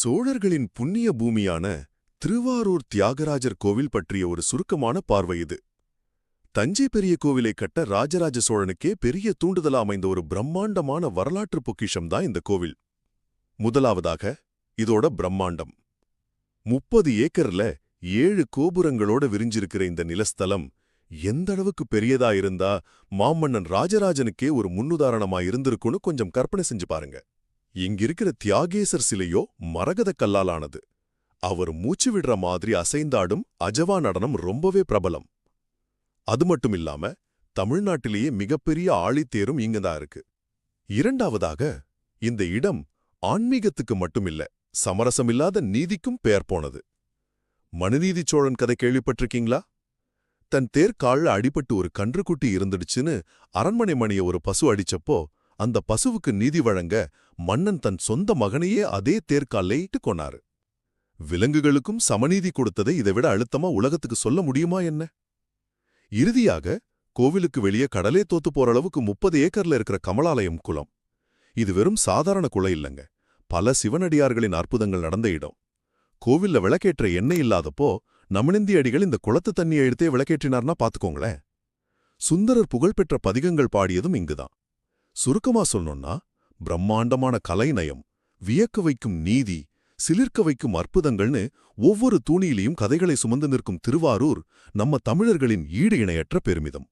சோழர்களின் புண்ணிய பூமியான திருவாரூர் தியாகராஜர் கோவில் பற்றிய ஒரு சுருக்கமான பார்வை இது. தஞ்சை பெரிய கோவிலை கட்ட ராஜராஜ சோழனுக்கே பெரிய தூண்டுதலா அமைந்த ஒரு பிரம்மாண்டமான வரலாற்று பொக்கிஷம்தான் இந்த கோவில். முதலாவதாக இதோட பிரம்மாண்டம். 30 ஏக்கர்ல 7 கோபுரங்களோட விரிஞ்சிருக்கிற இந்த நிலஸ்தலம் எந்தளவுக்கு பெரியதா இருந்தா மாமன்னன் ராஜராஜனுக்கே ஒரு முன்னுதாரணமா இருந்திருக்குன்னு கொஞ்சம் கற்பனை செஞ்சு பாருங்க. இங்கிருக்கிற தியாகேசர் சிலையோ மரகதக் கல்லாலானது. அவர் மூச்சு விடுற மாதிரி அசைந்தாடும் அஜவா நடனம் ரொம்பவே பிரபலம். அது மட்டும் இல்லாம தமிழ்நாட்டிலேயே மிகப்பெரிய ஆழித்தேரும் இங்கதான் இருக்கு. இரண்டாவதாக, இந்த இடம் ஆன்மீகத்துக்கு மட்டுமில்ல, சமரசமில்லாத நீதிக்கும் பெயர் போனது. மனுநீதி சோழன் கதை கேள்விப்பட்டிருக்கீங்களா? தன் தேர்கால்ல அடிபட்டு ஒரு கன்றுக்குட்டி இருந்துடுச்சுன்னு அரண்மனை மணிய ஒரு பசு அடிச்சப்போ அந்த பசுவுக்கு நீதி வழங்க மன்னன் தன் சொந்த மகனையே அதே தேர்கால்ல இட்டு கொன்னாரு. விலங்குகளுக்கும் சமநீதி கொடுத்ததை இதைவிட அழுத்தமா உலகத்துக்கு சொல்ல முடியுமா என்ன? இறுதியாக, கோவிலுக்கு வெளியே கடலே தோத்து போற அளவுக்கு 30 ஏக்கர்ல இருக்கிற கமலாலயம் குளம். இது வெறும் சாதாரண குளம் இல்லங்க, பல சிவனடியார்களின் அற்புதங்கள் நடந்த இடம். கோவில்ல விளக்கேற்ற எண்ணெய் இல்லாதப்போ நமனிந்தி அடிகள் இந்த குளத்து தண்ணியை எடுத்தே விளக்கேற்றினார்னா பாத்துக்கோங்களேன். சுந்தரர் புகழ்பெற்ற பதிகங்கள் பாடியதும் இங்குதான். சுருக்கமா சொல்லணும்னா, பிரம்மாண்டமான கலைநயம், வியக்க வைக்கும் நீதி, சிலிர்க்க வைக்கும் அற்புதங்கள்னு ஒவ்வொரு தூணியிலையும் கதைகளை சுமந்து நிற்கும் திருவாரூர் நம்ம தமிழர்களின் ஈடு இணையற்ற பெருமிதம்.